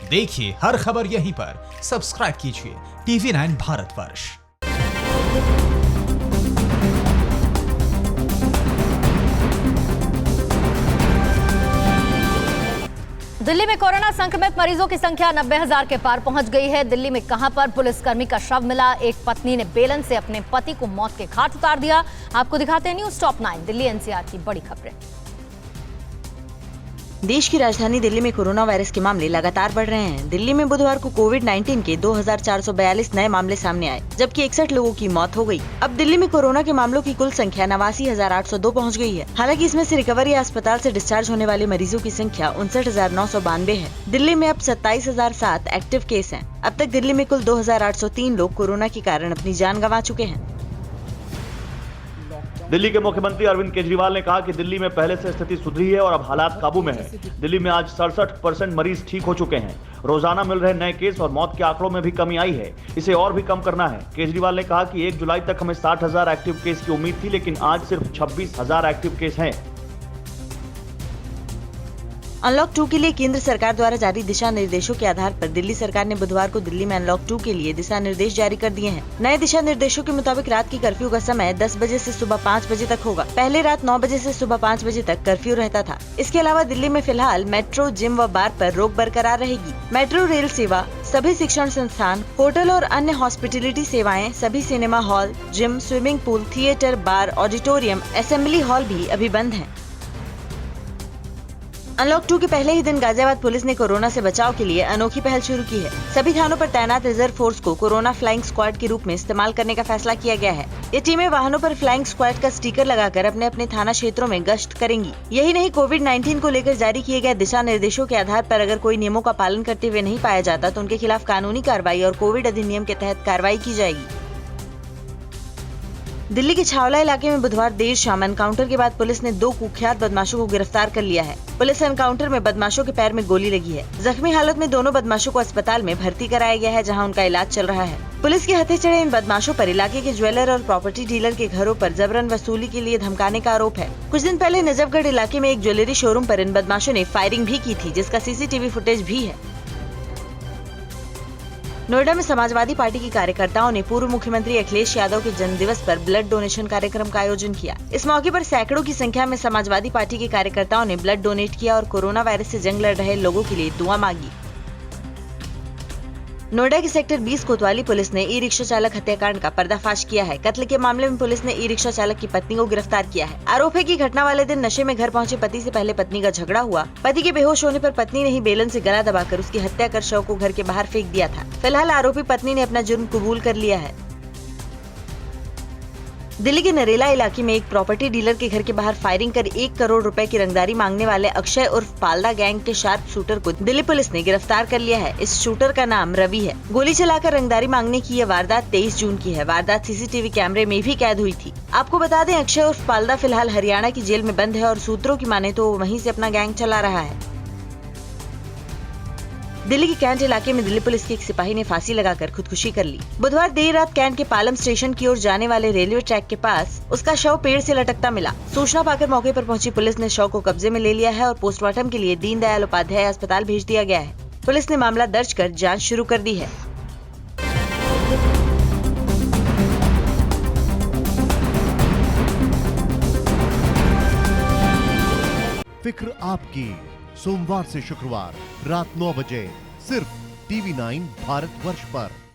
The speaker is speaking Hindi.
देखिए हर खबर यहीं पर, सब्सक्राइब कीजिए TV9 भारतवर्ष। दिल्ली में कोरोना संक्रमित मरीजों की संख्या 90,000 के पार पहुंच गई है। दिल्ली में कहां पर पुलिसकर्मी का शव मिला, एक पत्नी ने बेलन से अपने पति को मौत के घाट उतार दिया। आपको दिखाते हैं न्यूज टॉप 9 दिल्ली NCR की बड़ी खबरें। देश की राजधानी दिल्ली में कोरोना वायरस के मामले लगातार बढ़ रहे हैं। दिल्ली में बुधवार को कोविड-19 के 2,442 नए मामले सामने आए, जबकि 61 लोगों की मौत हो गई। अब दिल्ली में कोरोना के मामलों की कुल संख्या 89,802 पहुंच गई है। हालांकि इसमें से रिकवरी या अस्पताल से डिस्चार्ज होने वाले मरीजों की संख्या 59,992 है। दिल्ली में अब 27,007 एक्टिव केस हैं। अब तक दिल्ली में कुल 2,803 लोग कोरोना के कारण अपनी जान गंवा चुके हैं। दिल्ली के मुख्यमंत्री अरविंद केजरीवाल ने कहा कि दिल्ली में पहले से स्थिति सुधरी है और अब हालात काबू में है। दिल्ली में आज 67% मरीज ठीक हो चुके हैं। रोजाना मिल रहे नए केस और मौत के आंकड़ों में भी कमी आई है। इसे और भी कम करना है। केजरीवाल ने कहा कि 1 जुलाई तक हमें 60,000 एक्टिव केस की उम्मीद थी, लेकिन आज सिर्फ 26,000 एक्टिव केस हैं। अनलॉक 2 के लिए केंद्र सरकार द्वारा जारी दिशा निर्देशों के आधार पर दिल्ली सरकार ने बुधवार को दिल्ली में अनलॉक 2 के लिए दिशा निर्देश जारी कर दिए हैं। नए दिशा निर्देशों के मुताबिक रात की कर्फ्यू का समय 10 बजे से सुबह 5 बजे तक होगा। पहले रात 9 बजे से सुबह 5 बजे तक कर्फ्यू रहता था। इसके अलावा दिल्ली में फिलहाल मेट्रो, जिम व बार पर रोक बरकरार रहेगी। मेट्रो रेल सेवा, सभी शिक्षण संस्थान, होटल और अन्य हॉस्पिटलिटी सेवाएं, सभी cinema hall, gym, swimming pool, theatre, bar, auditorium, assembly hall भी अभी बंद हैं। अनलॉक 2 के पहले ही दिन गाजियाबाद पुलिस ने कोरोना से बचाव के लिए अनोखी पहल शुरू की है। सभी थानों पर तैनात रिजर्व फोर्स को कोरोना फ्लाइंग स्क्वाड के रूप में इस्तेमाल करने का फैसला किया गया है। ये टीमें वाहनों पर फ्लाइंग स्क्वाड का स्टिकर लगाकर अपने अपने थाना क्षेत्रों में गश्त करेंगी। यही नहीं, कोविड-19 को लेकर जारी किए गए दिशा निर्देशों के आधार पर अगर कोई नियमों का पालन करते हुए नहीं पाया जाता तो उनके खिलाफ कानूनी कार्रवाई और कोविड अधिनियम के तहत कार्रवाई की जाएगी। दिल्ली के छावला इलाके में बुधवार देर शाम एनकाउंटर के बाद पुलिस ने 2 कुख्यात बदमाशों को गिरफ्तार कर लिया है। पुलिस एनकाउंटर में बदमाशों के पैर में गोली लगी है। जख्मी हालत में दोनों बदमाशों को अस्पताल में भर्ती कराया गया है, जहां उनका इलाज चल रहा है। पुलिस के हथे चढ़े इन बदमाशों पर इलाके के ज्वेलर और प्रॉपर्टी डीलर के घरों पर जबरन वसूली के लिए धमकाने का आरोप है। कुछ दिन पहले नजफगढ़ इलाके में एक ज्वेलरी शोरूम पर इन बदमाशों ने फायरिंग भी की थी, जिसका CCTV फुटेज भी है। नोएडा में समाजवादी पार्टी के कार्यकर्ताओं ने पूर्व मुख्यमंत्री अखिलेश यादव के जन्मदिवस पर ब्लड डोनेशन कार्यक्रम का आयोजन किया। इस मौके पर सैकड़ों की संख्या में समाजवादी पार्टी के कार्यकर्ताओं ने ब्लड डोनेट किया और कोरोना वायरस से जंग लड़ रहे लोगों के लिए दुआ मांगी। नोएडा के सेक्टर 20 कोतवाली पुलिस ने ई रिक्शा चालक हत्याकांड का पर्दाफाश किया है। कत्ल के मामले में पुलिस ने ई रिक्शा चालक की पत्नी को गिरफ्तार किया है। आरोप है कि घटना वाले दिन नशे में घर पहुंचे पति से पहले पत्नी का झगड़ा हुआ। पति के बेहोश होने पर पत्नी ने ही बेलन से गला दबाकर उसकी हत्या कर शव को घर के बाहर फेंक दिया था। फिलहाल आरोपी पत्नी ने अपना जुर्म कबूल कर लिया है। दिल्ली के नरेला इलाके में एक प्रॉपर्टी डीलर के घर के बाहर फायरिंग कर 1 करोड़ रुपए की रंगदारी मांगने वाले अक्षय उर्फ पाल्दा गैंग के शार्प शूटर को दिल्ली पुलिस ने गिरफ्तार कर लिया है। इस शूटर का नाम रवि है। गोली चलाकर रंगदारी मांगने की यह वारदात 23 जून की है। वारदात CCTV कैमरे में भी कैद हुई थी। आपको बता दें, अक्षय उर्फ पाल्दा फिलहाल हरियाणा की जेल में बंद है और सूत्रों की माने तो वो वहीं से अपना गैंग चला रहा है। दिल्ली के कैंट इलाके में दिल्ली पुलिस के एक सिपाही ने फांसी लगाकर खुदकुशी कर ली। बुधवार देर रात कैंट के पालम स्टेशन की ओर जाने वाले रेलवे ट्रैक के पास उसका शव पेड़ से लटकता मिला। सूचना पाकर मौके पर पहुंची पुलिस ने शव को कब्जे में ले लिया है और पोस्टमार्टम के लिए दीनदयाल उपाध्याय अस्पताल भेज दिया गया है। पुलिस ने मामला दर्ज कर जाँच शुरू कर दी है। फिक्र आपकी, सोमवार से शुक्रवार रात 9 बजे सिर्फ TV9 भारतवर्ष पर।